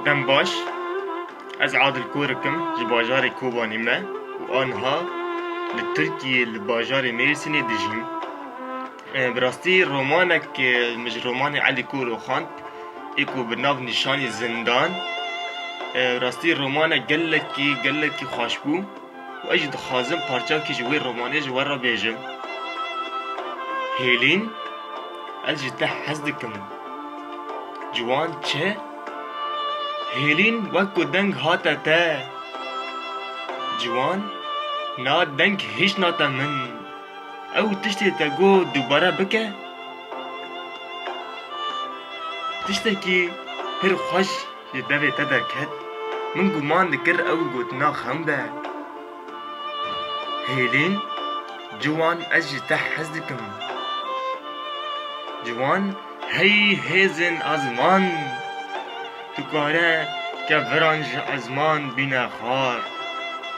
دم باش. از عادل كوركم جي باجاري كوباني ما وآنها لتركي الباجاري ميرسيني دجين. براستي رومانك مش روماني علي كورو خانت ايكو بناف نشاني زندان. راستي رومانك قلكي خوشبو و اجد خازم پارچاكي جوي روماني جوار را بيجم. هيلين الجتا حزدكم جوان چه؟ هيلين وكو دنگ هاتا تا جوان نا دنگ هیچ ناتا من او تشتي تاگو دوباره بکه تشتكي هر خوش يدوي تدركت من گمان دكر او گوتنا خمبه. هيلين جوان اجتا حزدكم جوان هي هزن ازمان تكاره كفرانج ازمان بنا خار